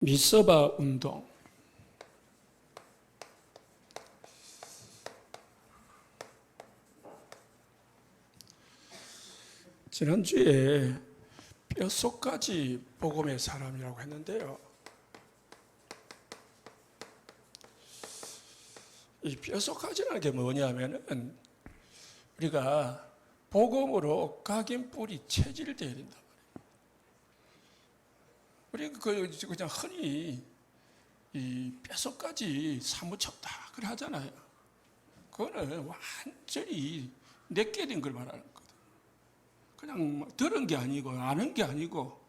미서바 운동. 지난주에 뼛속까지 복음의 사람이라고 했는데요. 이 뼛속까지라는 게 뭐냐면은 우리가 복음으로 각인 뿌리 체질을 되어야 된다. 우리가 그냥 흔히 이 뼛속까지 사무쳤다 그래 하잖아요. 그거는 완전히 내게 된 걸 말하는 거거든. 그냥 들은 게 아니고 아는 게 아니고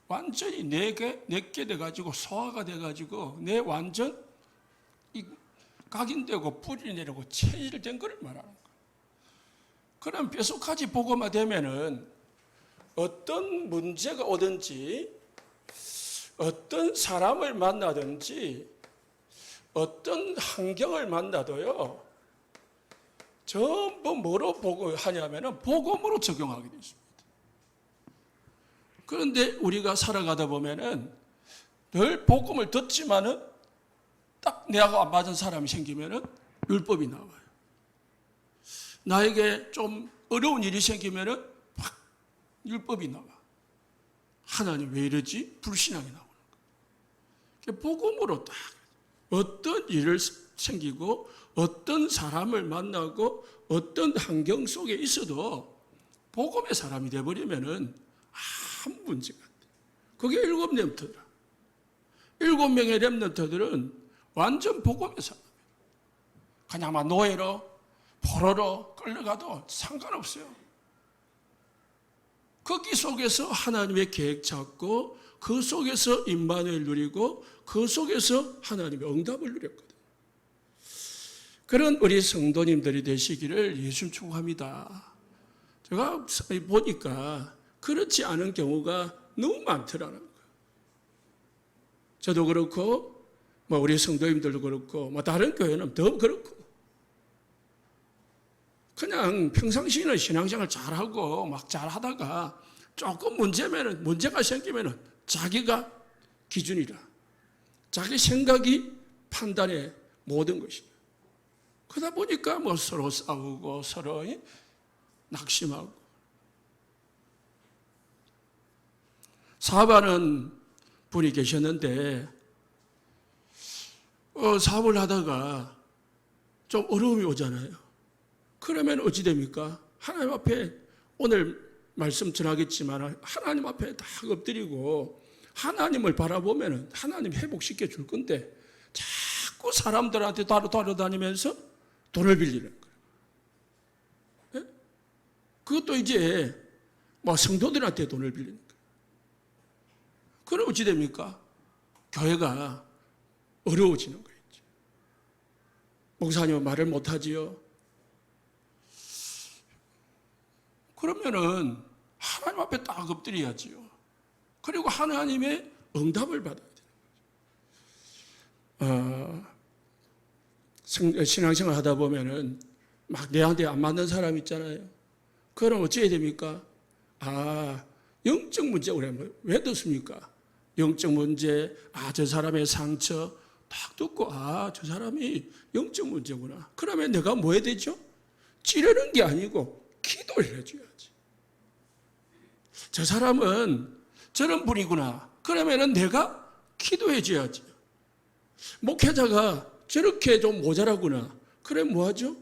완전히 내게 돼가지고 소화가 돼가지고 내 완전 이 각인되고 뿌리 내리고 체질된 걸 말하는 거예요. 그럼 뼛속까지 복음화되면은 어떤 문제가 오든지 어떤 사람을 만나든지 어떤 환경을 만나도요 전부 뭐로 하냐면은 복음으로 적용하게 되어 있습니다. 그런데 우리가 살아가다 보면은 늘 복음을 듣지만은 딱 내가 안 맞은 사람이 생기면은 율법이 나와요. 나에게 좀 어려운 일이 생기면은 막 율법이 나와. 하나님 왜 이러지? 불신앙이 나오는 거예요. 복음으로 딱 어떤 일을 생기고 어떤 사람을 만나고 어떤 환경 속에 있어도 복음의 사람이 되어버리면은 아무 문제가 안 돼. 그게 7 렘넌트더라. 7명의 렘넌트들은 완전 복음의 사람이에요. 그냥 막 노예로 포로로 끌려가도 상관없어요. 거기 속에서 하나님의 계획 찾고 그 속에서 임마누엘 누리고 그 속에서 하나님의 응답을 누렸거든요. 그런 우리 성도님들이 되시기를 예수 축복합니다. 제가 보니까 그렇지 않은 경우가 너무 많더라는 거예요. 저도 그렇고 우리 성도님들도 그렇고 다른 교회는 더 그렇고 그냥 평상시에는 신앙생활 잘하고 막 잘하다가 조금 문제가 생기면은 자기가 기준이라. 자기 생각이 판단의 모든 것이다. 그러다 보니까 서로 싸우고 서로 낙심하고. 사업하는 분이 계셨는데 사업을 하다가 좀 어려움이 오잖아요. 그러면 어찌 됩니까? 하나님 앞에 오늘 말씀 전하겠지만 하나님 앞에 다 엎드리고 하나님을 바라보면 하나님 회복시켜 줄 건데 자꾸 사람들한테 다니면서 돈을 빌리는 거예요. 네? 그것도 이제 성도들한테 돈을 빌리는 거예요. 그럼 어찌 됩니까? 교회가 어려워지는 거겠죠. 목사님은 말을 못하지요. 그러면은 하나님 앞에 딱 엎드려야지요. 그리고 하나님의 응답을 받아야 되는 거죠. 신앙생활 하다 보면은 막 내한테 안 맞는 사람 있잖아요. 그럼 어찌해야 됩니까? 영적 문제 왜 듣습니까? 영적 문제, 저 사람의 상처 딱 듣고 저 사람이 영적 문제구나. 그러면 내가 뭐 해야 되죠? 찌르는 게 아니고 기도를 해줘야지. 저 사람은 저런 분이구나. 그러면은 내가 기도해 줘야지. 목회자가 저렇게 좀 모자라구나. 그래 뭐하죠?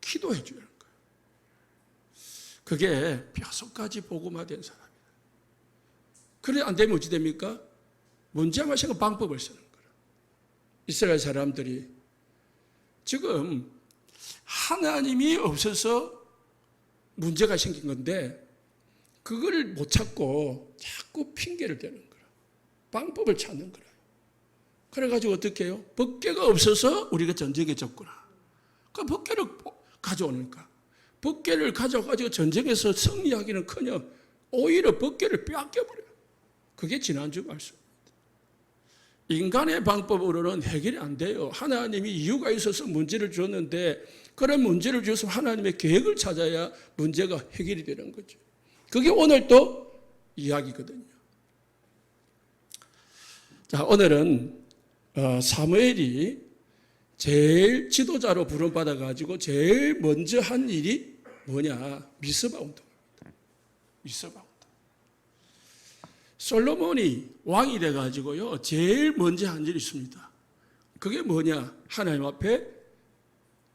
기도해 줘야 하는 거예요. 그게 뼛속까지 복음화된 사람이다. 그래 안 되면 어찌 됩니까? 문제만 생각 방법을 쓰는 거예요. 이스라엘 사람들이 지금 하나님이 없어서 문제가 생긴 건데 그걸 못 찾고 자꾸 핑계를 대는 거라. 방법을 찾는 거라. 그래가지고 어떻게 해요? 법궤가 없어서 우리가 전쟁에 졌구나. 그 법궤를 가져오니까. 법궤를 가져가지고 전쟁에서 승리하기는커녕 오히려 법궤를 빼앗겨버려요. 그게 지난주 말씀입니다. 인간의 방법으로는 해결이 안 돼요. 하나님이 이유가 있어서 문제를 줬는데 그런 문제를 주셔서 하나님의 계획을 찾아야 문제가 해결이 되는 거죠. 그게 오늘 또 이야기거든요. 자, 오늘은 사무엘이 제일 지도자로 부름받아 가지고 제일 먼저 한 일이 뭐냐? 미스바 운동입니다. 미스바 운동. 솔로몬이 왕이 돼 가지고요. 제일 먼저 한 일이 있습니다. 그게 뭐냐? 하나님 앞에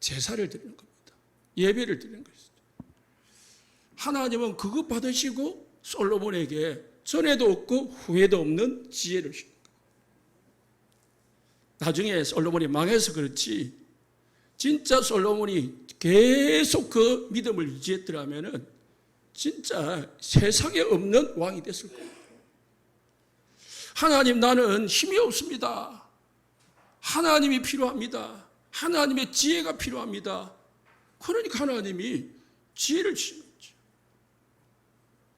제사를 드리는 겁니다. 예배를 드리는 것이죠. 하나님은 그것 받으시고 솔로몬에게 전에도 없고 후에도 없는 지혜를 주십니다. 나중에 솔로몬이 망해서 그렇지 진짜 솔로몬이 계속 그 믿음을 유지했더라면 진짜 세상에 없는 왕이 됐을 거예요. 하나님, 나는 힘이 없습니다. 하나님이 필요합니다. 하나님의 지혜가 필요합니다. 그러니까 하나님이 지혜를 주시는 거죠.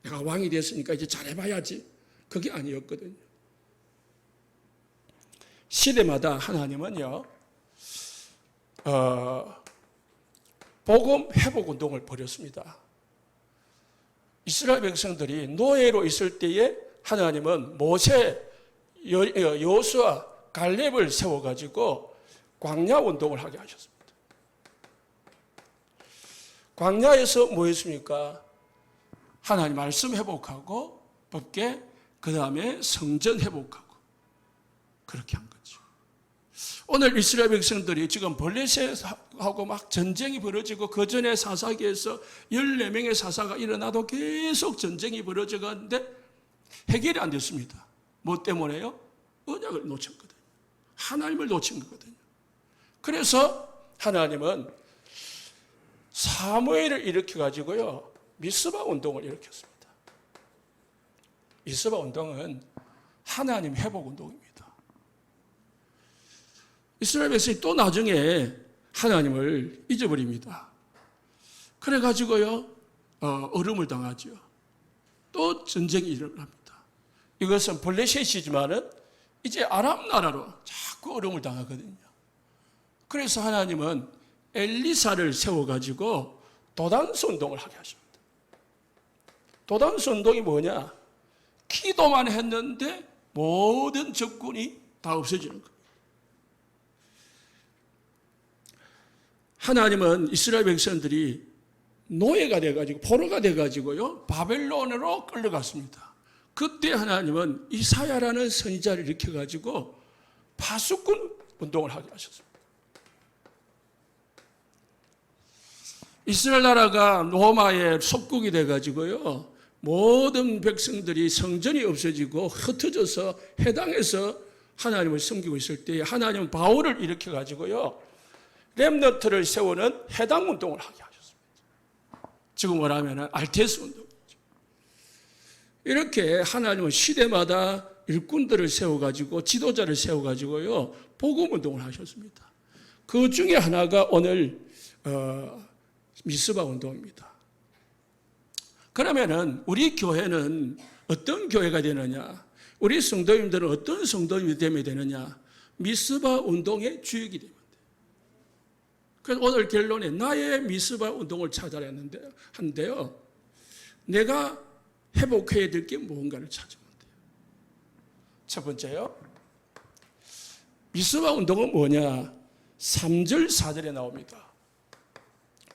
내가 왕이 됐으니까 이제 잘해봐야지. 그게 아니었거든요. 시대마다 하나님은요, 복음 회복 운동을 벌였습니다. 이스라엘 백성들이 노예로 있을 때에 하나님은 모세, 여호수아, 갈렙을 세워가지고 광야 운동을 하게 하셨습니다. 광야에서 뭐 했습니까? 하나님 말씀 회복하고 법계, 그 다음에 성전 회복하고 그렇게 한 거죠. 오늘 이스라엘 백성들이 지금 블레셋하고 막 전쟁이 벌어지고 그 전에 사사기에서 14명의 사사가 일어나도 계속 전쟁이 벌어져 가는데 해결이 안 됐습니다. 뭐 때문에요? 언약을 놓쳤거든요. 하나님을 놓친 거거든요. 그래서 하나님은 사무엘을 일으켜가지고요, 미스바 운동을 일으켰습니다. 미스바 운동은 하나님 회복 운동입니다. 이스라엘 백성이 또 나중에 하나님을 잊어버립니다. 그래가지고요, 어려움을 당하죠. 또 전쟁이 일어납니다. 이것은 블레셋이지만은 이제 아람 나라로 자꾸 어려움을 당하거든요. 그래서 하나님은 엘리사를 세워가지고 도단수 운동을 하게 하십니다. 도단수 운동이 뭐냐? 기도만 했는데 모든 적군이 다 없어지는 거예요. 하나님은 이스라엘 백성들이 노예가 돼가지고 포로가 돼가지고요 바벨론으로 끌려갔습니다. 그때 하나님은 이사야라는 선지자를 일으켜가지고 파수꾼 운동을 하게 하셨습니다. 이스라엘 나라가 로마의 속국이 돼가지고요 모든 백성들이 성전이 없어지고 흩어져서 해당에서 하나님을 섬기고 있을 때 하나님은 바울을 일으켜가지고요 렘넌트를 세우는 해당 운동을 하게 하셨습니다. 지금 말하면 알테스 운동이죠. 이렇게 하나님은 시대마다 일꾼들을 세워가지고 지도자를 세워가지고요 복음 운동을 하셨습니다. 그 중에 하나가 오늘 미스바 운동입니다. 그러면은 우리 교회는 어떤 교회가 되느냐? 우리 성도님들은 어떤 성도님이 되면 되느냐? 미스바 운동의 주역이 됩니다. 그래서 오늘 결론에 나의 미스바 운동을 찾아야 하는데요. 내가 회복해야 될 게 무언가를 찾으면 돼요. 첫 번째요. 미스바 운동은 뭐냐? 3절 4절에 나옵니다.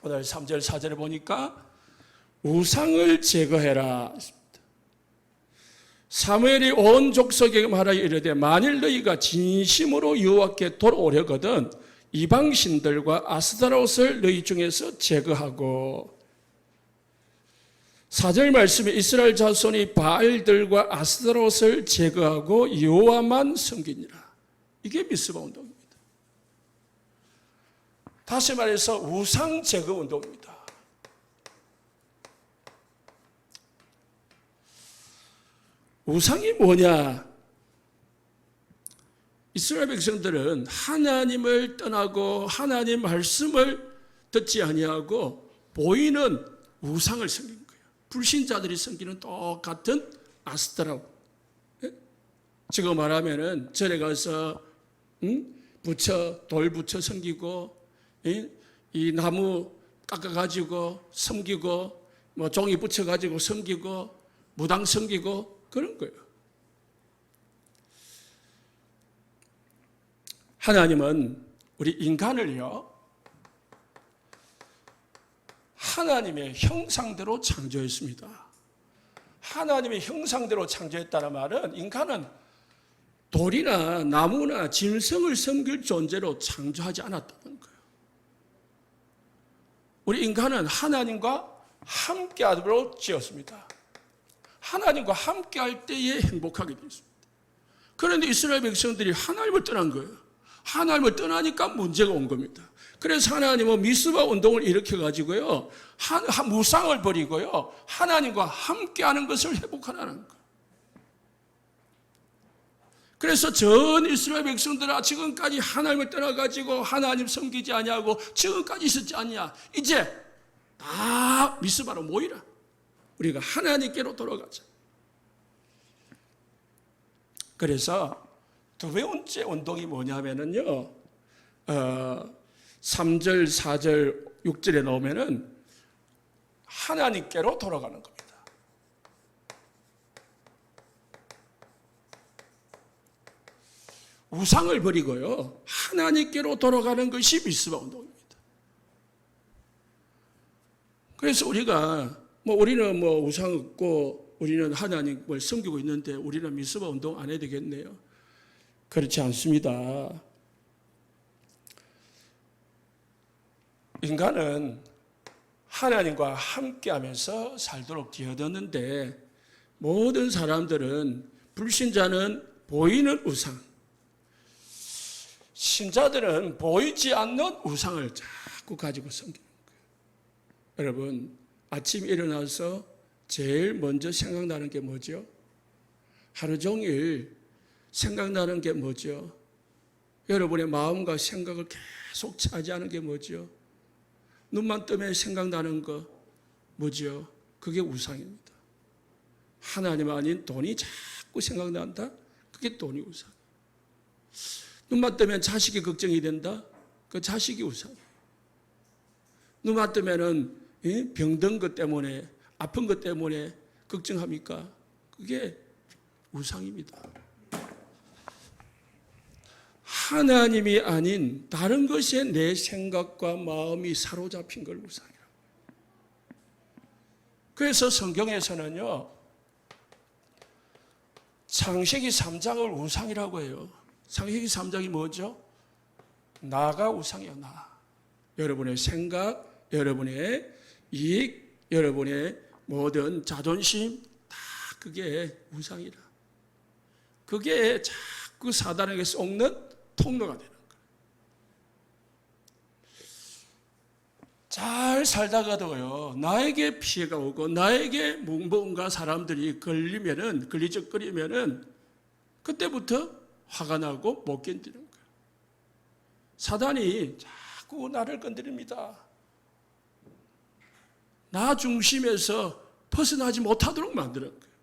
오늘 3절 4절에 보니까 우상을 제거해라. 사무엘이 온 족속에게 말하여 이르되 만일 너희가 진심으로 여호와께 돌아오려거든 이방신들과 아스타롯을 너희 중에서 제거하고 4절 말씀에 이스라엘 자손이 바알들과 아스타롯을 제거하고 여호와만 섬기니라. 이게 미스바 운동입니다. 다시 말해서 우상 제거 운동입니다. 우상이 뭐냐? 이스라엘 백성들은 하나님을 떠나고 하나님 말씀을 듣지 아니하고 보이는 우상을 섬긴 거예요. 불신자들이 섬기는 똑같은 아스타라. 지금 말하면은 절에 가서 돌 붙여 섬기고 이 나무 깎아가지고 섬기고 뭐 종이 붙여가지고 섬기고 무당 섬기고 그런 거예요. 하나님은 우리 인간을요, 하나님의 형상대로 창조했습니다. 하나님의 형상대로 창조했다는 말은 인간은 돌이나 나무나 짐승을 섬길 존재로 창조하지 않았다는 거예요. 우리 인간은 하나님과 함께하도록 지었습니다. 하나님과 함께할 때에 행복하게 되었습니다. 그런데 이스라엘 백성들이 하나님을 떠난 거예요. 하나님을 떠나니까 문제가 온 겁니다. 그래서 하나님은 미스바 운동을 일으켜가지고요, 무상을 버리고요, 하나님과 함께하는 것을 회복하라는 거예요. 그래서 전 이스라엘 백성들아, 지금까지 하나님을 떠나가지고 하나님 섬기지 아니하고 지금까지 있었지 않냐, 이제 다 미스바로 모이라. 우리가 하나님께로 돌아가자. 그래서 두 번째 운동이 뭐냐면요, 3절, 4절, 6절에 나오면은 하나님께로 돌아가는 겁니다. 우상을 버리고요, 하나님께로 돌아가는 것이 미스바 운동입니다. 그래서 우리는 우상 없고 우리는 하나님을 섬기고 있는데 우리는 미스바 운동 안 해야 되겠네요. 그렇지 않습니다. 인간은 하나님과 함께하면서 살도록 되어졌는데, 모든 사람들은, 불신자는 보이는 우상, 신자들은 보이지 않는 우상을 자꾸 가지고 섬기는 거예요. 여러분, 아침 일어나서 제일 먼저 생각나는 게 뭐죠? 하루 종일 생각나는 게 뭐죠? 여러분의 마음과 생각을 계속 차지하는 게 뭐죠? 눈만 뜨면 생각나는 거 뭐죠? 그게 우상입니다. 하나님 아닌 돈이 자꾸 생각난다? 그게 돈이 우상. 눈만 뜨면 자식이 걱정이 된다? 그 자식이 우상이에요. 눈만 뜨면은 병든 것 때문에, 아픈 것 때문에 걱정합니까? 그게 우상입니다. 하나님이 아닌 다른 것에 내 생각과 마음이 사로잡힌 걸 우상이라고. 그래서 성경에서는요, 창세기 3장을 우상이라고 해요. 창세기 3장이 뭐죠? 나가 우상이야, 나. 여러분의 생각, 여러분의 이익, 여러분의 모든 자존심, 다 그게 우상이라. 그게 자꾸 사단에게 속는 통로가 되는 거예요. 잘 살다가도요, 나에게 피해가 오고 나에게 뭔가 사람들이 걸리적거리면은 그때부터 화가 나고 못 견디는 거예요. 사단이 자꾸 나를 건드립니다. 나 중심에서 벗어나지 못하도록 만드는 거예요.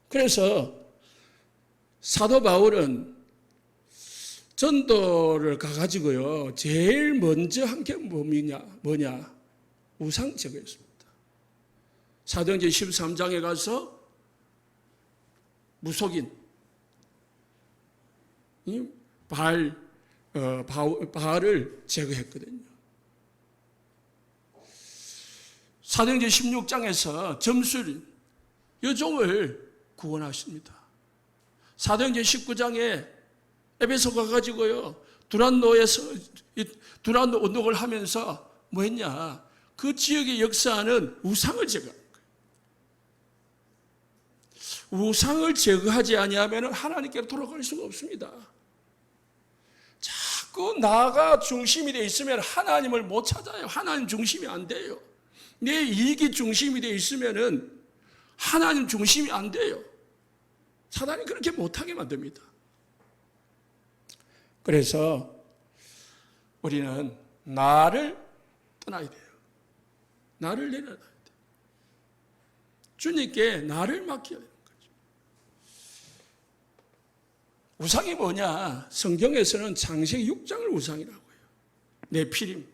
그래서 사도 바울은 전도를 가가지고요, 제일 먼저 한 게 뭐냐? 우상 제거였습니다. 사도행전 13장에 가서 무속인, 바알을 제거했거든요. 사도행전 16장에서 점술, 여종을 구원하십니다. 사도행전 19장에 에베소 가가지고요, 두란노 운동을 하면서 뭐 했냐? 그 지역에 역사하는 우상을 제거한 거예요. 우상을 제거하지 아니하면 하나님께로 돌아갈 수가 없습니다. 자꾸 나가 중심이 되어 있으면 하나님을 못 찾아요. 하나님 중심이 안 돼요. 내 이익이 중심이 되어 있으면 하나님 중심이 안 돼요. 사단이 그렇게 못하게 만듭니다. 그래서 우리는 나를 떠나야 돼요. 나를 내려놔야 돼요. 주님께 나를 맡겨야 되는 거죠. 우상이 뭐냐? 성경에서는 창세기 6장을 우상이라고 해요. 네피림.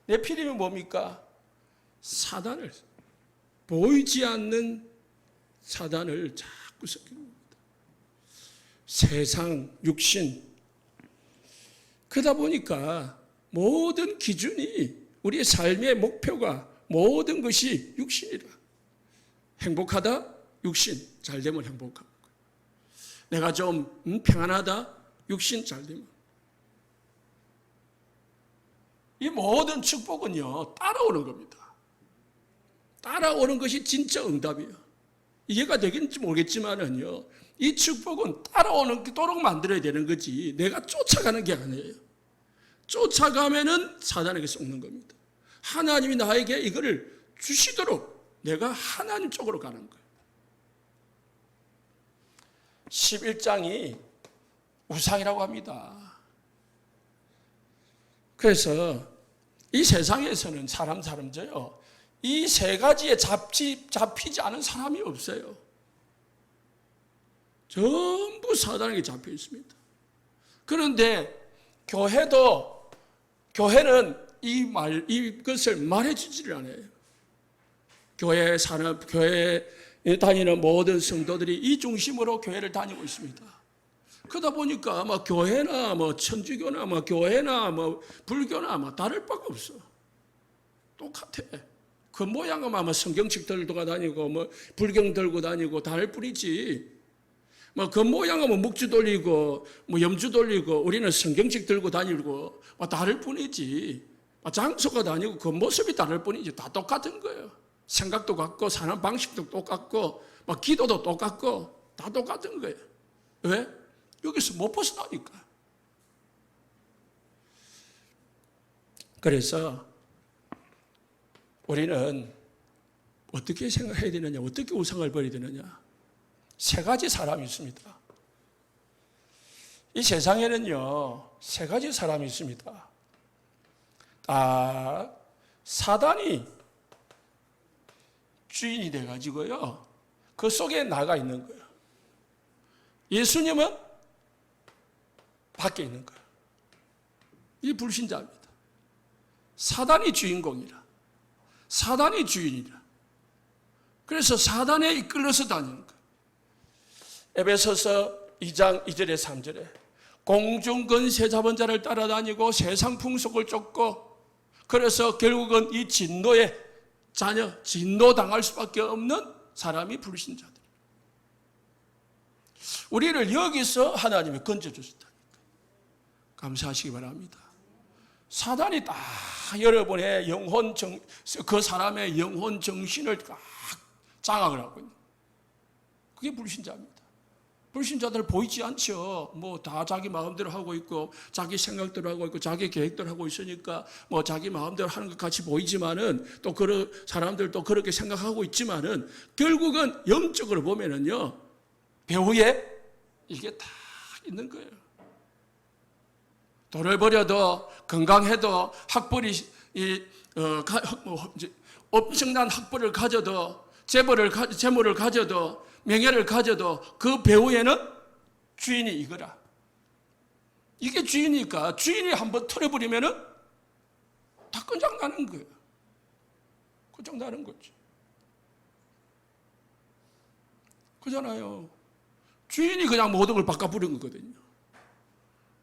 네피림이 뭡니까? 사단을, 보이지 않는 사단을 자꾸 섞이는 겁니다. 세상, 육신. 그러다 보니까 모든 기준이 우리의 삶의 목표가 모든 것이 육신이라. 행복하다? 육신. 잘 되면 행복하고. 내가 좀 평안하다? 육신 잘 되면. 이 모든 축복은요, 따라오는 겁니다. 따라오는 것이 진짜 응답이에요. 이해가 되겠는지 모르겠지만은요, 이 축복은 따라오도록 만들어야 되는 거지, 내가 쫓아가는 게 아니에요. 쫓아가면은 사단에게 속는 겁니다. 하나님이 나에게 이거를 주시도록 내가 하나님 쪽으로 가는 거예요. 11장이 우상이라고 합니다. 그래서 이 세상에서는 사람저요, 이 세 가지에 잡히지 않은 사람이 없어요. 전부 사단에게 잡혀 있습니다. 그런데 교회는 이것을 말해주지를 않아요. 교회에 다니는 모든 성도들이 이 중심으로 교회를 다니고 있습니다. 그러다 보니까 뭐 교회나 뭐 천주교나 뭐 교회나 뭐 불교나 뭐 다를 바가 없어. 똑같아. 그 모양은 아마 성경책 들고 다니고 뭐 불경 들고 다니고 다를 뿐이지. 뭐 그 모양은 뭐 묵주 돌리고 뭐 염주 돌리고 우리는 성경책 들고 다니고 뭐 다를 뿐이지. 장소가 다니고 그 모습이 다를 뿐이지. 다 똑같은 거예요. 생각도 같고 사는 방식도 똑같고 막 기도도 똑같고 다 똑같은 거예요. 왜? 여기서 못 벗어나니까. 그래서 우리는 어떻게 생각해야 되느냐, 어떻게 우상을 버려야 되느냐. 세 가지 사람이 있습니다. 이 세상에는요, 세 가지 사람이 있습니다. 사단이 주인이 돼가지고요, 그 속에 나가 있는 거예요. 예수님은 밖에 있는 거예요. 이 불신자입니다. 사단이 주인공이라. 사단이 주인이라. 그래서 사단에 이끌려서 다니는 거예요. 에베소서 2장 2절에 3절에 공중 권세 잡은 자를 따라다니고 세상 풍속을 쫓고, 그래서 결국은 이 진노의 자녀, 진노당할 수밖에 없는 사람이 불신자들. 우리를 여기서 하나님이 건져주셨다니까. 감사하시기 바랍니다. 사단이 다 여러분의 그 사람의 영혼 정신을 다 장악을 하고 있는, 그게 불신자입니다. 불신자들 보이지 않죠. 뭐 다 자기 마음대로 하고 있고 자기 생각대로 하고 있고 자기 계획대로 하고 있으니까 뭐 자기 마음대로 하는 것 같이 보이지만은, 또 그런 사람들도 그렇게 생각하고 있지만은, 결국은 영적으로 보면은요, 배후에 이게 다 있는 거예요. 돈을 벌여도 건강해도 학벌이 엄청난 학벌을 가져도 재물을 가져도 명예를 가져도 그 배후에는 주인이 이거라. 이게 주인이니까 주인이 한번 털어버리면은 다 끝장나는 거예요. 끝장나는 거지. 그잖아요. 주인이 그냥 모든 걸 바꿔버린 거거든요.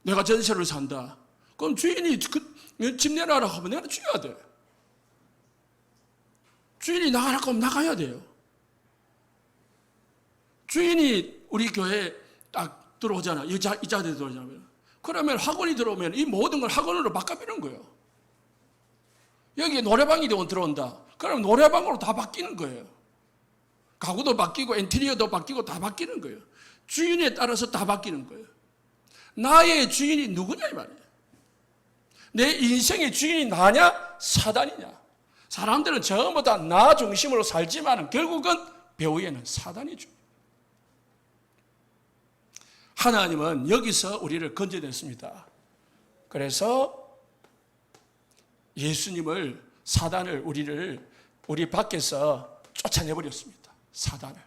내가 전세를 산다. 그럼 주인이 집 내놔라 하면 내가 줘야 돼. 주인이 나가라고 하면 나가야 돼요. 주인이 우리 교회에 딱 들어오잖아. 이자들이 들어오잖아요. 그러면 학원이 들어오면 이 모든 걸 학원으로 바꿔버리는 거예요. 여기 노래방이 들어온다. 그럼 노래방으로 다 바뀌는 거예요. 가구도 바뀌고 인테리어도 바뀌고 다 바뀌는 거예요. 주인에 따라서 다 바뀌는 거예요. 나의 주인이 누구냐 이 말이에요. 내 인생의 주인이 나냐 사단이냐. 사람들은 전부 다 나 중심으로 살지만 결국은 배후에는 사단이 주인. 하나님은 여기서 우리를 건져냈습니다. 그래서 예수님을, 사단을, 우리 밖에서 쫓아내버렸습니다. 사단을.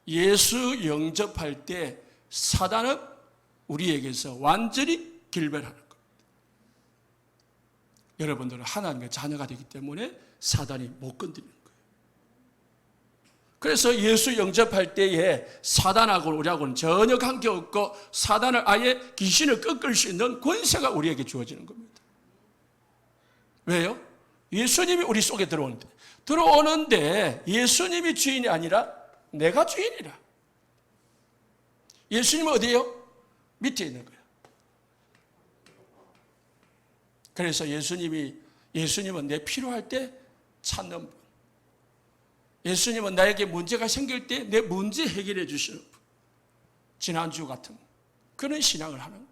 예수 영접할 때 사단은 우리에게서 완전히 길멸하는 겁니다. 여러분들은 하나님의 자녀가 되기 때문에 사단이 못 건드리는 거예요. 그래서 예수 영접할 때에 사단하고 우리하고는 전혀 관계없고 사단을 아예 귀신을 꺾을 수 있는 권세가 우리에게 주어지는 겁니다. 왜요? 예수님이 우리 속에 들어오는데 예수님이 주인이 아니라 내가 주인이라. 예수님은 어디에요? 밑에 있는 거예요. 그래서 예수님은 내 필요할 때 찾는 분. 예수님은 나에게 문제가 생길 때 내 문제 해결해 주시는 분. 지난주 같은 그런 신앙을 하는 거예요.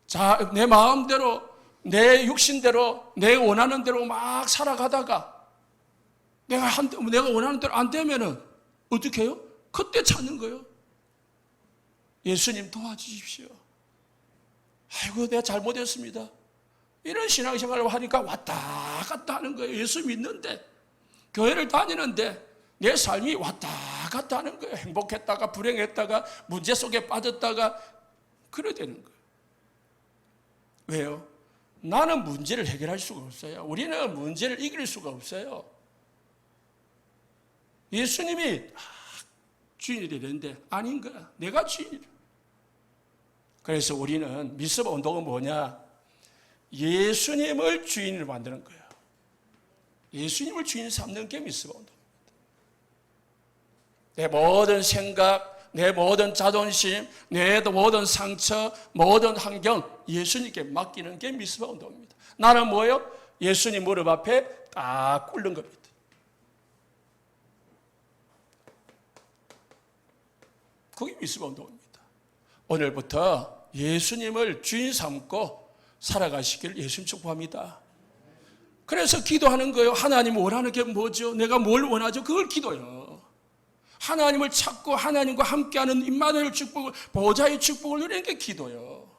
자, 내 마음대로, 내 육신대로, 내 원하는 대로 막 살아가다가 내가 원하는 대로 안 되면은 어떻게 해요? 그때 찾는 거예요. 예수님 도와주십시오. 아이고, 내가 잘못했습니다. 이런 신앙생활을 하니까 왔다 갔다 하는 거예요. 예수 믿는데, 교회를 다니는데 내 삶이 왔다 갔다 하는 거예요. 행복했다가 불행했다가 문제 속에 빠졌다가 그래 되는 거예요. 왜요? 나는 문제를 해결할 수가 없어요. 우리는 문제를 이길 수가 없어요. 예수님이 주인이 되는데 아닌 거야. 내가 주인이라. 그래서 우리는 미스바 운동은 뭐냐? 예수님을 주인으로 만드는 거예요. 예수님을 주인 삼는 게 미스바 운동입니다. 내 모든 생각, 내 모든 자존심, 내 모든 상처, 모든 환경 예수님께 맡기는 게 미스바 운동입니다. 나는 뭐예요? 예수님 무릎 앞에 딱 꿇는 겁니다. 그게 미스바 운동입니다. 오늘부터 예수님을 주인 삼고 살아가시기를 예수님 축복합니다. 그래서 기도하는 거예요. 하나님 원하는 게 뭐죠? 내가 뭘 원하죠? 그걸 기도해요. 하나님을 찾고 하나님과 함께하는 임마누엘 축복을, 보좌의 축복을 누리는 게 기도예요.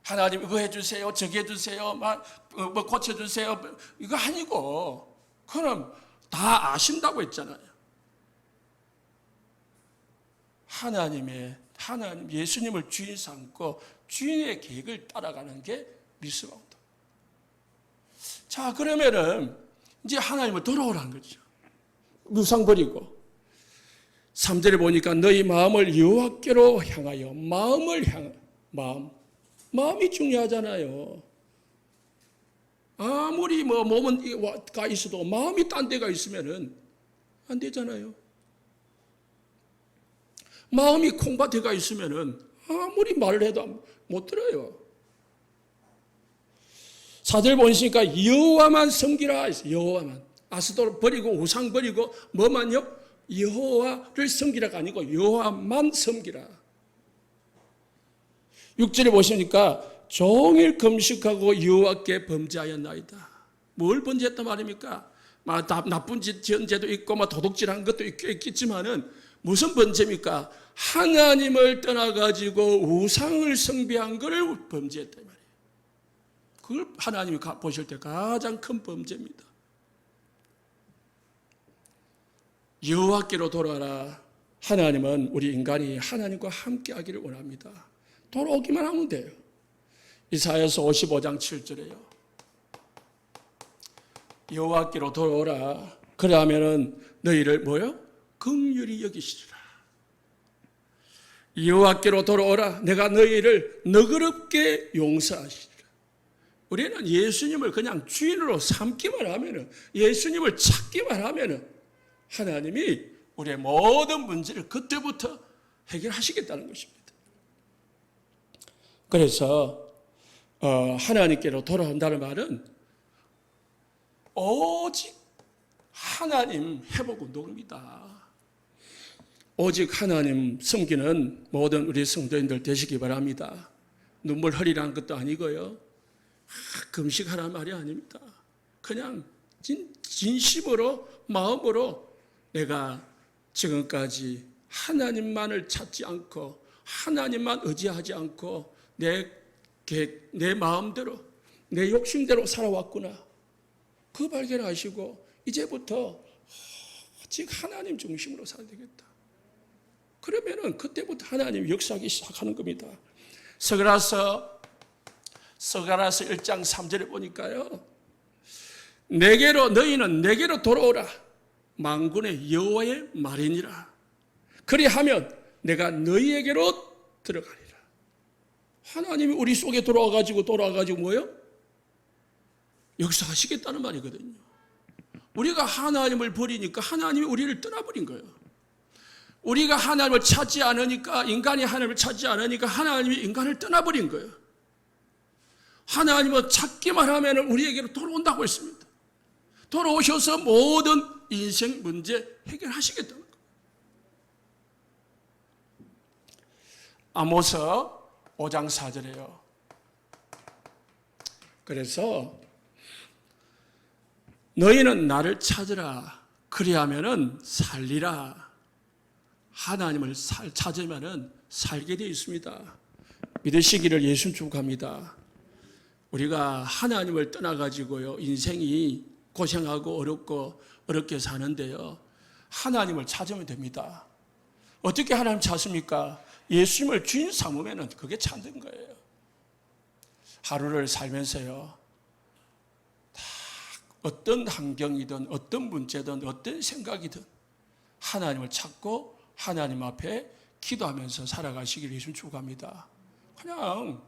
하나님 이거 해주세요, 저기 해주세요, 뭐 고쳐주세요, 이거 아니고 그럼 다 아신다고 했잖아요. 하나님 예수님을 주인 삼고 주인의 계획을 따라가는 게 미스바 운동. 자, 그러면은 이제 하나님을 돌아오라는 거죠. 우상 버리고 3절에 보니까 너희 마음을 여호와께로 향하여 마음이 중요하잖아요. 아무리 몸은 가 있어도 마음이 딴 데가 있으면은 안 되잖아요. 마음이 콩밭에가 있으면은 아무리 말을 해도 못 들어요. 4절 보시니까 여호와만 섬기라. 여호와만. 아스도를 버리고 우상 버리고 뭐만요? 여호와를 섬기라가 아니고 여호와만 섬기라. 6절에 보시니까 종일 금식하고 여호와께 범죄하였나이다. 뭘 범죄했단 말입니까? 나쁜 짓 지은 죄도 있고 도둑질한 것도 있겠지만은 무슨 범죄입니까? 하나님을 떠나가지고 우상을 숭배한 것을 범죄했단 말이에요. 그걸 하나님이 보실 때 가장 큰 범죄입니다. 여호와께로 돌아라. 하나님은 우리 인간이 하나님과 함께하기를 원합니다. 돌아오기만 하면 돼요. 이사야서 55장 7절에요. 여호와께로 돌아오라. 그러하면은 너희를 뭐요? 긍휼히 여기시리라. 여호와께로 돌아오라. 내가 너희를 너그럽게 용서하시리라. 우리는 예수님을 그냥 주인으로 삼기만 하면은, 예수님을 찾기만 하면은 하나님이 우리의 모든 문제를 그때부터 해결하시겠다는 것입니다. 그래서 하나님께로 돌아온다는 말은 오직 하나님 회복 운동입니다. 오직 하나님 섬기는 모든 우리 성도인들 되시기 바랍니다. 눈물 흘리라는 것도 아니고요. 금식하라는 말이 아닙니다. 그냥 진심으로 마음으로 내가 지금까지 하나님만을 찾지 않고 하나님만 의지하지 않고 내 마음대로 내 욕심대로 살아왔구나. 그 발견하시고 이제부터 오직 하나님 중심으로 살아야 되겠다. 그러면은 그때부터 하나님 역사하기 시작하는 겁니다. 서가라서 1장 3절에 보니까요. 너희는 내게로 돌아오라. 만군의 여호와의 말이니라. 그리하면 내가 너희에게로 들어가리라. 하나님이 우리 속에 돌아와가지고 뭐예요? 역사하시겠다는 말이거든요. 우리가 하나님을 버리니까 하나님이 우리를 떠나버린 거예요. 우리가 하나님을 찾지 않으니까, 인간이 하나님을 찾지 않으니까 하나님이 인간을 떠나버린 거예요. 하나님을 찾기만 하면 우리에게로 돌아온다고 했습니다. 돌아오셔서 모든 인생 문제 해결하시겠다는 거예요. 아모스 5장 4절이에요. 그래서 너희는 나를 찾으라. 그리하면은 살리라. 하나님을 찾으면은 살게 되어 있습니다. 믿으시기를 예수님 축복합니다. 우리가 하나님을 떠나가지고요, 인생이 고생하고 어렵게 사는데요, 하나님을 찾으면 됩니다. 어떻게 하나님 찾습니까? 예수님을 주인 삼으면 그게 찾는 거예요. 하루를 살면서요, 다 어떤 환경이든 어떤 문제든 어떤 생각이든 하나님을 찾고 하나님 앞에 기도하면서 살아가시기를 예수님 축복합니다. 그냥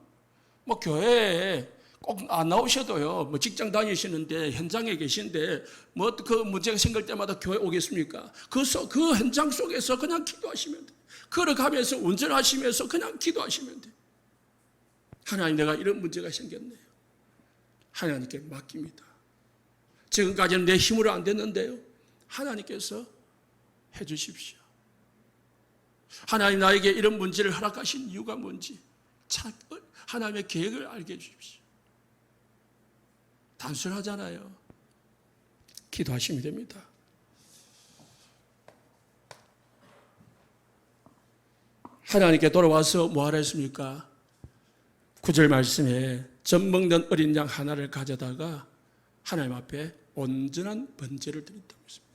뭐 교회에 꼭 안 나오셔도요, 뭐 직장 다니시는데 현장에 계신데 뭐 그 문제가 생길 때마다 교회 오겠습니까? 그 현장 속에서 그냥 기도하시면 돼요. 걸어가면서 운전하시면서 그냥 기도하시면 돼요. 하나님, 내가 이런 문제가 생겼네요. 하나님께 맡깁니다. 지금까지는 내 힘으로 안 됐는데요, 하나님께서 해 주십시오. 하나님, 나에게 이런 문제를 허락하신 이유가 뭔지 하나님의 계획을 알게 해주십시오. 단순하잖아요. 기도하시면 됩니다. 하나님께 돌아와서 뭐 하라 했습니까? 9절 말씀에 젖 먹는 어린 양 하나를 가져다가 하나님 앞에 온전한 번제를 드린다고 했습니다.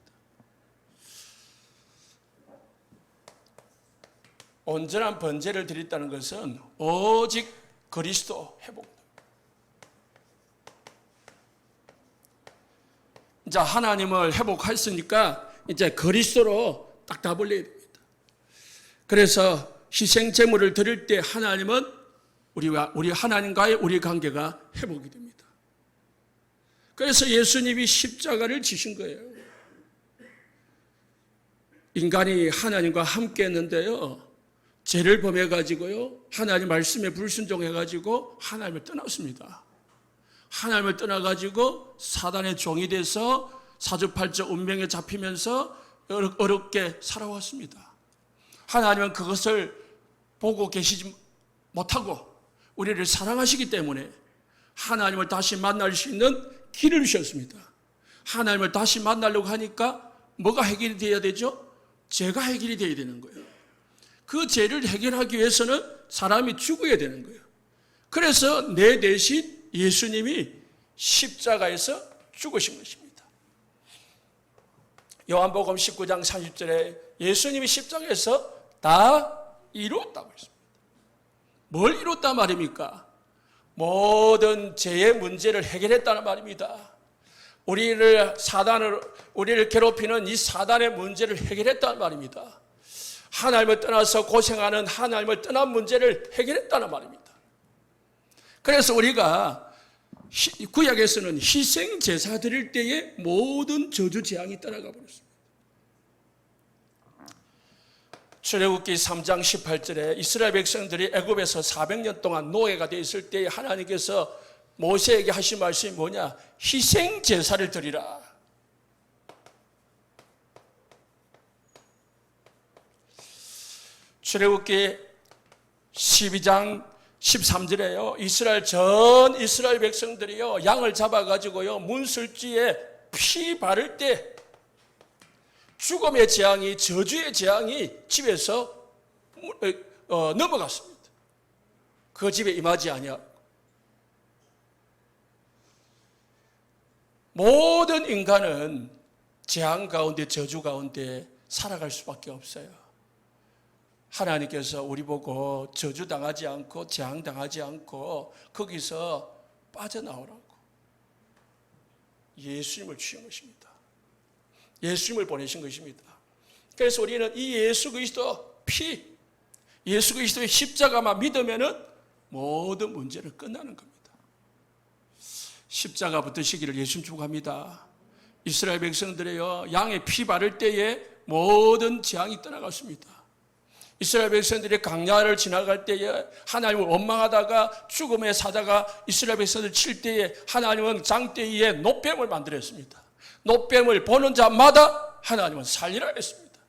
온전한 번제를 드렸다는 것은 오직 그리스도 회복. 이제 하나님을 회복했으니까 이제 그리스도로 딱 답을 내야 됩니다. 그래서 희생 제물을 드릴 때 하나님은 우리 하나님과의 우리 관계가 회복이 됩니다. 그래서 예수님이 십자가를 지신 거예요. 인간이 하나님과 함께 했는데요, 죄를 범해가지고요, 하나님 말씀에 불순종해가지고 하나님을 떠났습니다. 하나님을 떠나가지고 사단의 종이 돼서 사주팔자 운명에 잡히면서 어렵게 살아왔습니다. 하나님은 그것을 보고 계시지 못하고 우리를 사랑하시기 때문에 하나님을 다시 만날 수 있는 길을 주셨습니다. 하나님을 다시 만나려고 하니까 뭐가 해결이 되어야 되죠? 죄가 해결이 되어야 되는 거예요. 그 죄를 해결하기 위해서는 사람이 죽어야 되는 거예요. 그래서 내 대신 예수님이 십자가에서 죽으신 것입니다. 요한복음 19장 30절에 예수님이 십자가에서 다 이루었다고 했습니다. 뭘 이뤘단 말입니까? 모든 죄의 문제를 해결했다는 말입니다. 우리를 괴롭히는 이 사단의 문제를 해결했다는 말입니다. 하나님을 떠나서 고생하는 하나님을 떠난 문제를 해결했다는 말입니다. 그래서 우리가 구약에서는 희생 제사 드릴 때에 모든 저주 재앙이 떠나가 버렸습니다. 출애굽기 3장 18절에 이스라엘 백성들이 애굽에서 400년 동안 노예가 되어 있을 때 하나님께서 모세에게 하신 말씀이 뭐냐? 희생 제사를 드리라. 출애굽기 12장 13절에요. 이스라엘 백성들이요, 양을 잡아가지고요, 문설주에 피 바를 때 죽음의 재앙이, 저주의 재앙이 집에서 넘어갔습니다. 그 집에 임하지 아니하고. 모든 인간은 재앙 가운데, 저주 가운데 살아갈 수밖에 없어요. 하나님께서 우리 보고 저주당하지 않고 재앙당하지 않고 거기서 빠져나오라고. 예수님을 주신 것입니다. 예수님을 보내신 것입니다. 그래서 우리는 이 예수 그리스도 피, 예수 그리스도의 십자가만 믿으면은 모든 문제는 끝나는 겁니다. 십자가 붙으시기를 예수님 축복합니다. 이스라엘 백성들이여, 양의 피 바를 때에 모든 재앙이 떠나갔습니다. 이스라엘 백성들이 강야를 지나갈 때에 하나님을 원망하다가 죽음의 사자가 이스라엘 백성들을 칠 때에 하나님은 장대 위에 노뱀을 만들었습니다. 노뱀을 보는 자마다 하나님은 살리라 했습니다.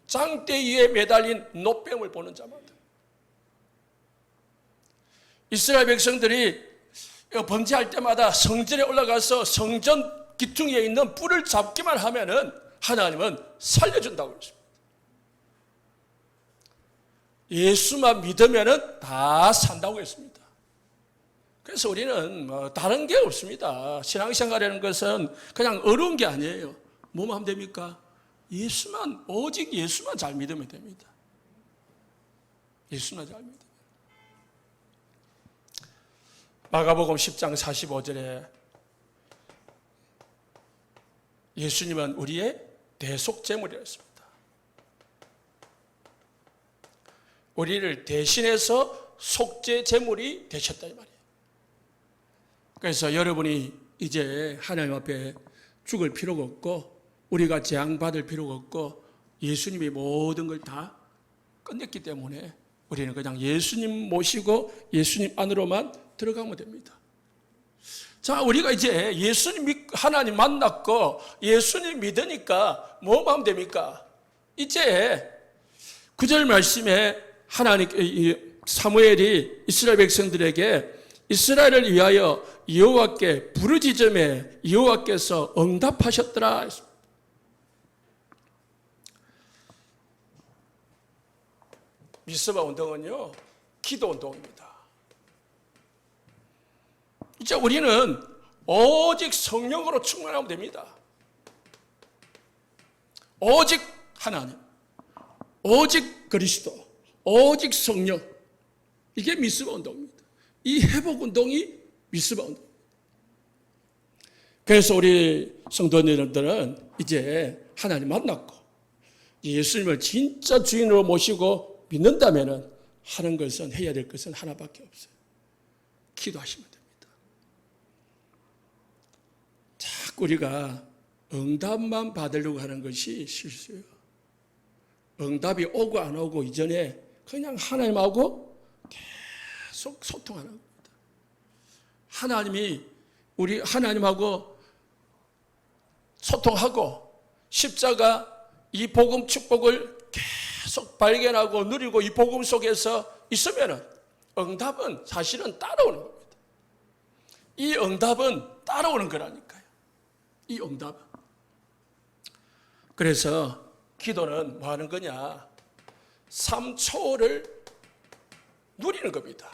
장대 위에 매달린 노뱀을 보는 자마다. 이스라엘 백성들이 번제할 때마다 성전에 올라가서 성전 기둥에 있는 뿔을 잡기만 하면은 하나님은 살려준다고 했습니다. 예수만 믿으면은 다 산다고 했습니다. 그래서 우리는 다른 게 없습니다. 신앙생활이라는 것은 그냥 어려운 게 아니에요. 뭐만 하면 됩니까? 예수만, 오직 예수만 잘 믿으면 됩니다. 예수만 잘 믿으면. 마가복음 10장 45절에 예수님은 우리의 대속제물이라 했습니다. 우리를 대신해서 속죄제물이 되셨다 이 말이에요. 그래서 여러분이 이제 하나님 앞에 죽을 필요가 없고 우리가 재앙받을 필요가 없고 예수님이 모든 걸 다 끝냈기 때문에 우리는 그냥 예수님 모시고 예수님 안으로만 들어가면 됩니다. 자, 우리가 이제 예수님 하나님 만났고 예수님 믿으니까 뭐만 하면 됩니까? 이제 9절 말씀에 하나님 사무엘이 이스라엘 백성들에게 이스라엘을 위하여 여호와께 부르짖음에 여호와께서 응답하셨더라. 미스바 운동은요, 기도 운동입니다. 이제 우리는 오직 성령으로 충만하면 됩니다. 오직 하나님, 오직 그리스도, 오직 성령. 이게 미스바 운동입니다. 이 회복 운동이 미스바 운동. 그래서 우리 성도님들은 이제 하나님 만났고 예수님을 진짜 주인으로 모시고 믿는다면 하는 것은, 해야 될 것은 하나밖에 없어요. 기도하시면 됩니다. 자꾸 우리가 응답만 받으려고 하는 것이 실수예요. 응답이 오고 안 오고 이전에 그냥 하나님하고 계속 소통하는 겁니다. 하나님이 우리 하나님하고 소통하고 십자가 이 복음 축복을 계속 발견하고 누리고 이 복음 속에서 있으면은 응답은 사실은 따라오는 겁니다. 이 응답은 따라오는 거라니까요. 이 응답은. 그래서 기도는 뭐 하는 거냐? 3초를 누리는 겁니다.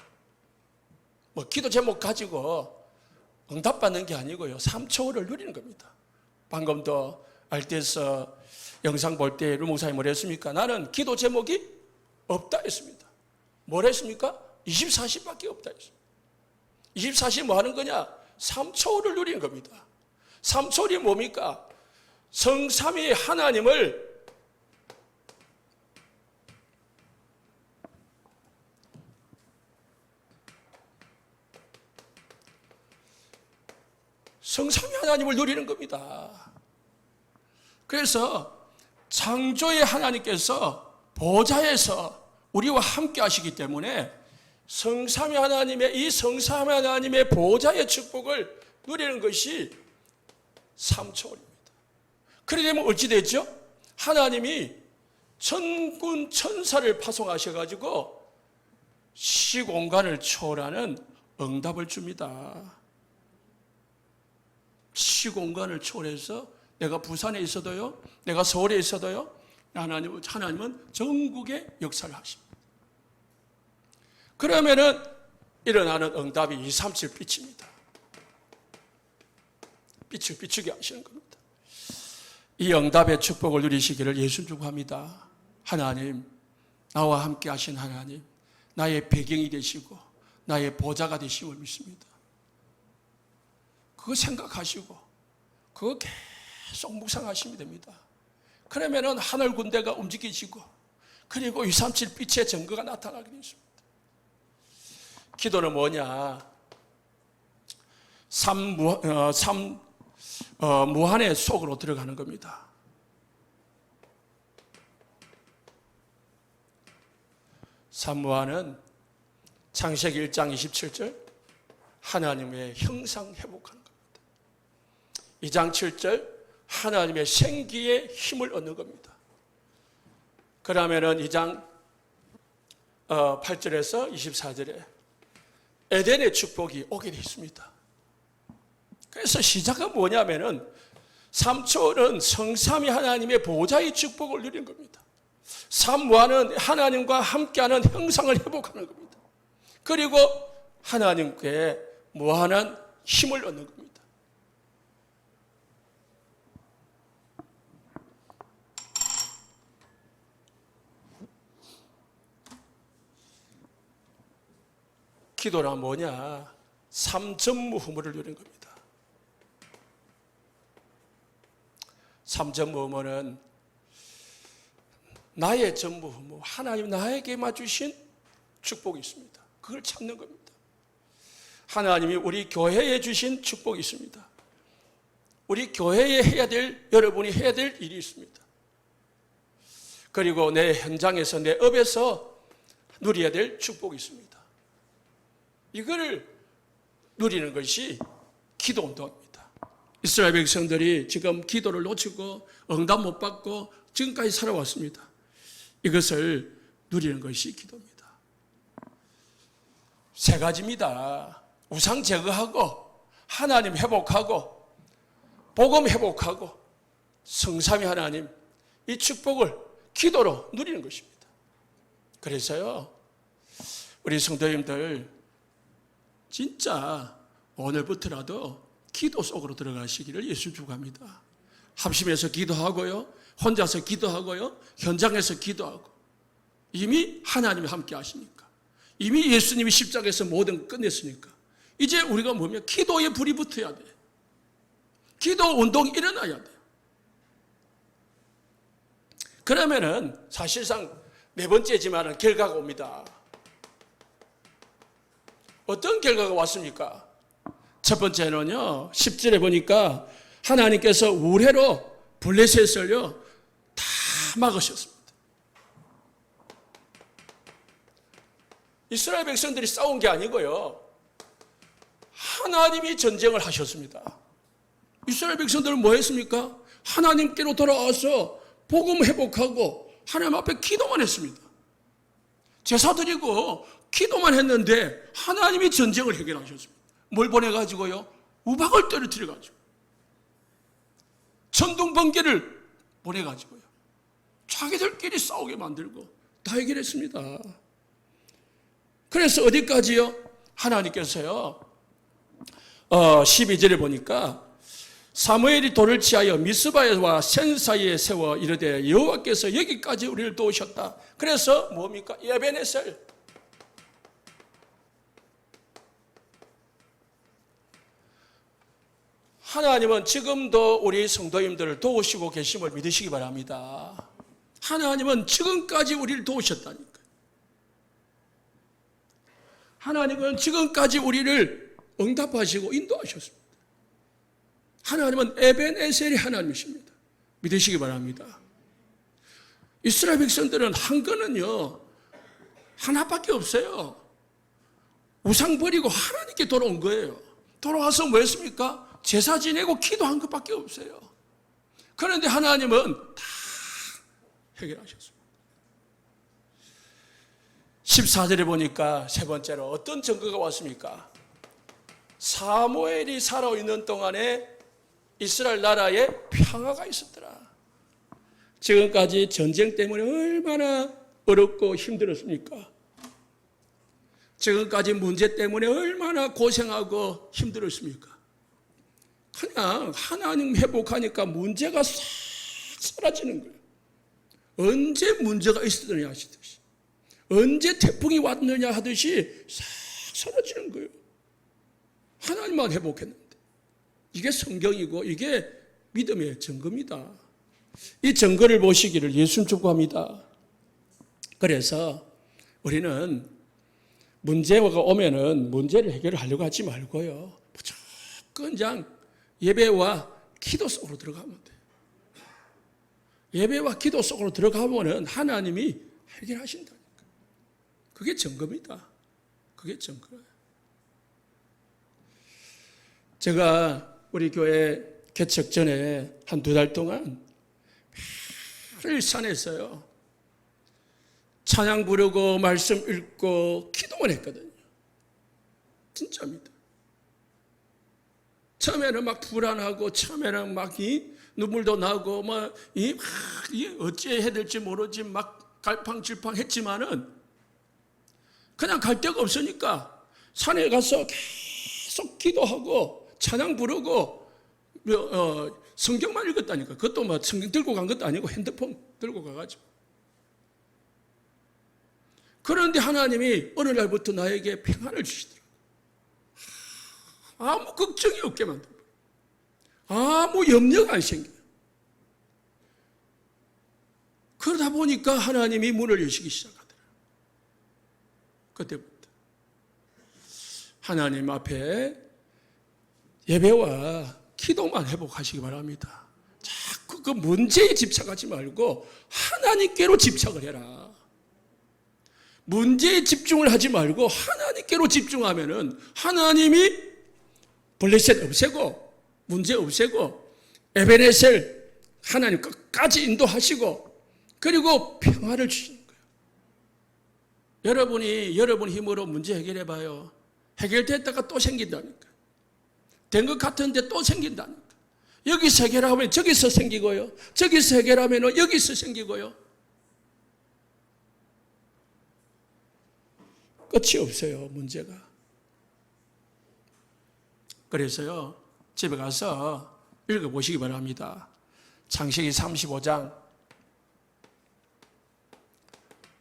뭐 기도 제목 가지고 응답받는 게 아니고요. 3초를 누리는 겁니다. 방금도 알때에서 영상 볼 때 루 목사님 뭐라 했습니까? 나는 기도 제목이 없다 했습니다. 뭐라 했습니까? 24시밖에 없다 했습니다. 24시 뭐 하는 거냐? 3초를 누리는 겁니다. 3초이 뭡니까? 성삼위 하나님을 성삼위 하나님을 누리는 겁니다. 그래서 창조의 하나님께서 보좌에서 우리와 함께 하시기 때문에 성삼위 하나님의 이 성삼위 하나님의 보좌의 축복을 누리는 것이 3초입니다. 그렇게 되면 어찌 되죠? 하나님이 천군 천사를 파송하셔가지고 시공간을 초월하는 응답을 줍니다. 시공간을 초월해서 내가 부산에 있어도요, 내가 서울에 있어도요, 하나님은 전국에 역사를 하십니다. 그러면은 일어나는 응답이 237 빛입니다. 비추게 하시는 겁니다. 이 응답의 축복을 누리시기를 예수 축복합니다. 하나님, 나와 함께 하신 하나님, 나의 배경이 되시고 나의 보좌가 되심을 믿습니다. 그거 생각하시고 그거 계속 묵상하시면 됩니다. 그러면은 하늘 군대가 움직이지고 그리고 237 빛의 증거가 나타나게 되십니다. 기도는 뭐냐? 무한의 속으로 들어가는 겁니다. 삼무한은 창세기 1장 27절 하나님의 형상 회복하는 겁니다. 2장 7절 하나님의 생기의 힘을 얻는 겁니다. 그러면은 2장 8절에서 24절에 에덴의 축복이 오게 되어 있습니다. 그래서 시작은 뭐냐면은 3초는 성삼위 하나님의 보좌의 축복을 누리는 겁니다. 삼무한은 하나님과 함께하는 형상을 회복하는 겁니다. 그리고 하나님께 무한한 힘을 얻는 겁니다. 기도란 뭐냐? 삼전무후무를 누리는 겁니다. 삼전무후무는 나의 전무후무, 하나님 나에게 맞추신 축복이 있습니다. 그걸 찾는 겁니다. 하나님이 우리 교회에 주신 축복이 있습니다. 우리 교회에 해야 될, 여러분이 해야 될 일이 있습니다. 그리고 내 현장에서, 내 업에서 누려야 될 축복이 있습니다. 이걸 누리는 것이 기도 운동입니다. 이스라엘 백성들이 지금 기도를 놓치고 응답 못 받고 지금까지 살아왔습니다. 이것을 누리는 것이 기도입니다. 세 가지입니다. 우상 제거하고 하나님 회복하고 복음 회복하고 성삼위 하나님, 이 축복을 기도로 누리는 것입니다. 그래서요, 우리 성도님들 진짜 오늘부터라도 기도 속으로 들어가시기를 예수 축복합니다. 합심해서 기도하고요, 혼자서 기도하고요, 현장에서 기도하고. 이미 하나님이 함께 하시니까, 이미 예수님이 십자가에서 모든 끝냈으니까 이제 우리가 뭐냐면 기도에 불이 붙어야 돼. 기도 운동이 일어나야 돼. 그러면은 사실상 네 번째지만은 결과가 옵니다. 어떤 결과가 왔습니까? 첫 번째는요, 10절에 보니까 하나님께서 우레로 블레셋을요 다 막으셨습니다. 이스라엘 백성들이 싸운 게 아니고요, 하나님이 전쟁을 하셨습니다. 이스라엘 백성들은 뭐 했습니까? 하나님께로 돌아와서 복음 회복하고 하나님 앞에 기도만 했습니다. 제사 드리고 기도만 했는데 하나님이 전쟁을 해결하셨습니다. 뭘 보내가지고요? 우박을 떨어뜨려가지고 천둥 번개를 보내가지고요 자기들끼리 싸우게 만들고 다 해결했습니다. 그래서 어디까지요? 하나님께서요 12절에 보니까 사무엘이 돌을 취하여 미스바와 센 사이에 세워 이르되 여호와께서 여기까지 우리를 도우셨다. 그래서 뭡니까? 에베네셀, 하나님은 지금도 우리 성도님들을 도우시고 계심을 믿으시기 바랍니다. 하나님은 지금까지 우리를 도우셨다니까요. 하나님은 지금까지 우리를 응답하시고 인도하셨습니다. 하나님은 에벤에셀이 하나님이십니다. 믿으시기 바랍니다. 이스라엘 백성들은 한 거는요 하나밖에 없어요. 우상 버리고 하나님께 돌아온 거예요. 돌아와서 뭐 했습니까? 제사 지내고 기도한 것밖에 없어요. 그런데 하나님은 다 해결하셨습니다. 14절에 보니까 세 번째로 어떤 증거가 왔습니까? 사무엘이 살아있는 동안에 이스라엘 나라에 평화가 있었더라. 지금까지 전쟁 때문에 얼마나 어렵고 힘들었습니까? 지금까지 문제 때문에 얼마나 고생하고 힘들었습니까? 그냥 하나님 회복하니까 문제가 싹 사라지는 거예요. 언제 문제가 있었느냐 하시듯이, 언제 태풍이 왔느냐 하듯이 싹 사라지는 거예요. 하나님만 회복했는데. 이게 성경이고 이게 믿음의 증거입니다. 이 증거를 보시기를 예수님 축복합니다. 그래서 우리는 문제가 오면은 문제를 해결하려고 하지 말고요. 무조건 그냥 예배와 기도 속으로 들어가면 돼요. 예배와 기도 속으로 들어가면은 하나님이 해결하신다니까. 그게 증거입니다. 그게 증거예요. 제가 우리 교회 개척 전에 한 2달 동안 매일 산에서요. 찬양 부르고 말씀 읽고 기도만 했거든요. 진짜입니다. 처음에는 막 불안하고 처음에는 막 눈물도 나고 막 어찌해야 될지 모르지 막 갈팡질팡 했지만은 그냥 갈 데가 없으니까 산에 가서 계속 기도하고 찬양 부르고 성경만 읽었다니까. 그것도 뭐 성경 들고 간 것도 아니고 핸드폰 들고 가가지고. 그런데 하나님이 어느 날부터 나에게 평안을 주시더라고요. 아무 걱정이 없게 만들고 아무 염려가 안 생겨요. 그러다 보니까 하나님이 문을 여시기 시작하더라고요. 그때부터 하나님 앞에 예배와 기도만 회복하시기 바랍니다. 자꾸 그 문제에 집착하지 말고 하나님께로 집착을 해라. 문제에 집중을 하지 말고 하나님께로 집중하면은 하나님이 블레셋 없애고 문제 없애고 에베네셀 하나님 끝까지 인도하시고 그리고 평화를 주시는 거예요. 여러분이 여러분 힘으로 문제 해결해 봐요. 해결됐다가 또 생긴다니까. 된 것 같은데 또 생긴다니까. 여기서 해결하면 저기서 생기고요. 저기서 해결하면 여기서 생기고요. 끝이 없어요, 문제가. 그래서요, 집에 가서 읽어보시기 바랍니다. 창세기 35장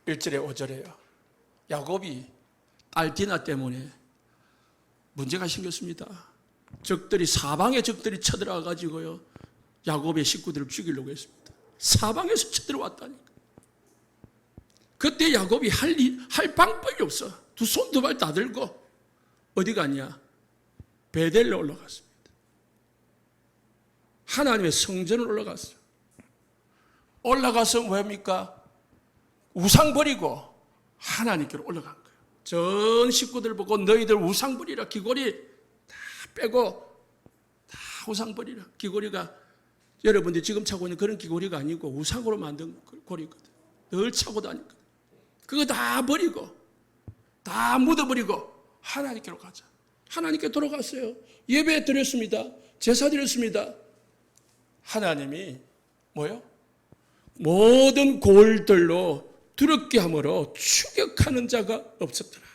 1절에 5절에요. 야곱이 딸 디나 때문에 문제가 생겼습니다. 적들이 사방의 적들이 쳐들어와 가지고요. 야곱의 식구들을 죽이려고 했습니다. 사방에서 쳐들어왔다니까. 그때 야곱이 할 방법이 없어. 두 손 두 발 다 들고 어디 갔냐? 베델로 올라갔습니다. 하나님의 성전을 올라갔어요. 올라가서 뭐합니까? 우상 버리고 하나님께로 올라간 거예요. 전 식구들 보고 너희들 우상 버리라. 귀고리 다 빼고 다 우상 버리라. 귀고리가 여러분들이 지금 차고 있는 그런 귀고리가 아니고 우상으로 만든 고리거든. 늘 차고 다니거든. 그거 다 버리고 다 묻어버리고 하나님께로 가자. 하나님께 돌아갔어요. 예배 드렸습니다. 제사 드렸습니다. 하나님이 뭐요? 모든 골들로 두렵게 함으로 추격하는 자가 없었더라.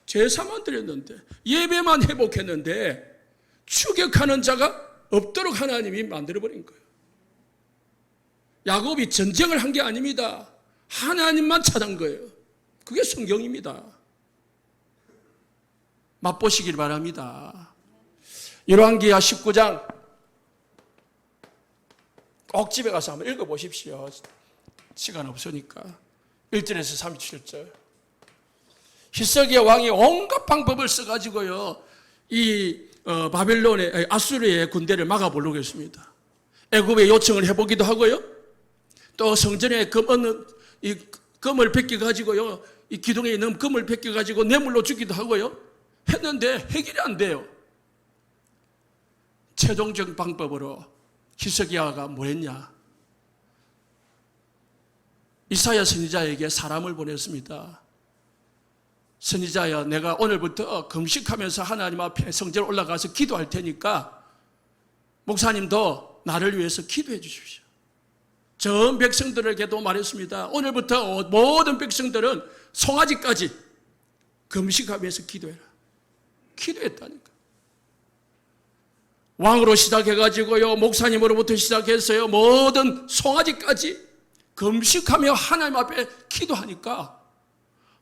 제사만 드렸는데 예배만 회복했는데 추격하는 자가 없도록 하나님이 만들어버린 거예요. 야곱이 전쟁을 한 게 아닙니다. 하나님만 찾은 거예요. 그게 성경입니다. 맛보시길 바랍니다. 열왕기하 19장 꼭 집에 가서 한번 읽어보십시오. 시간 없으니까. 1절에서 37절. 히스기야 왕이 온갖 방법을 써가지고요, 이 바벨론의 아수르의 군대를 막아보려고 했습니다. 애굽에 요청을 해보기도 하고요, 또 성전에 금을 벗겨가지고요, 이 기둥에 있는 금을 벗겨가지고 뇌물로 주기도 하고요, 했는데 해결이 안 돼요. 최종적 방법으로 히스기야가 뭐 했냐? 이사야 선지자에게 사람을 보냈습니다. 선지자야, 내가 오늘부터 금식하면서 하나님 앞에 성전에 올라가서 기도할 테니까 목사님도 나를 위해서 기도해 주십시오. 전 백성들에게도 말했습니다. 오늘부터 모든 백성들은 송아지까지 금식하면서 기도해라. 기도했다니까. 왕으로 시작해가지고요, 목사님으로부터 시작해서요, 모든 송아지까지 금식하며 하나님 앞에 기도하니까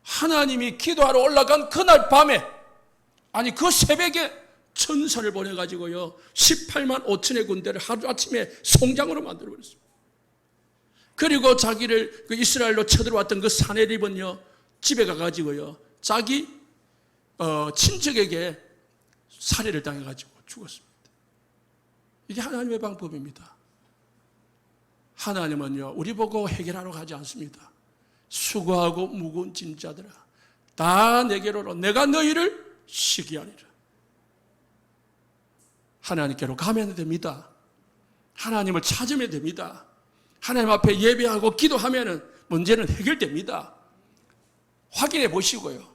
하나님이 기도하러 올라간 그날 밤에, 아니 그 새벽에 천사를 보내가지고요 18만 5천의 군대를 하루아침에 송장으로 만들어버렸습니다. 그리고 자기를 그 이스라엘로 쳐들어왔던 그 사내립은요 집에 가가지고요 자기 친척에게 살해를 당해가지고 죽었습니다. 이게 하나님의 방법입니다. 하나님은요 우리 보고 해결하러 가지 않습니다. 수고하고 무거운 짐 자들아 다 내게로 오라. 내가 너희를 쉬게 하리라. 하나님께로 가면 됩니다. 하나님을 찾으면 됩니다. 하나님 앞에 예배하고 기도하면 문제는 해결됩니다. 확인해 보시고요.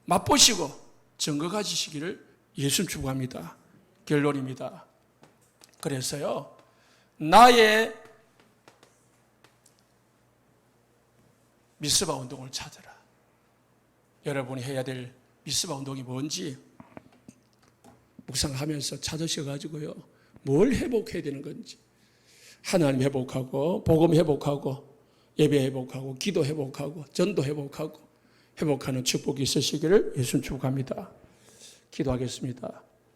맛보시고 증거 가지시기를 예수님 축복합니다. 결론입니다. 그래서요. 나의 미스바 운동을 찾아라. 여러분이 해야 될 미스바 운동이 뭔지 묵상하면서 찾으셔가지고요. 뭘 회복해야 되는 건지. 하나님 회복하고 복음 회복하고 예배 회복하고 기도 회복하고 전도 회복하고 회복하는 축복이 있으시기를 예수님 축복합니다. 기도하겠습니다.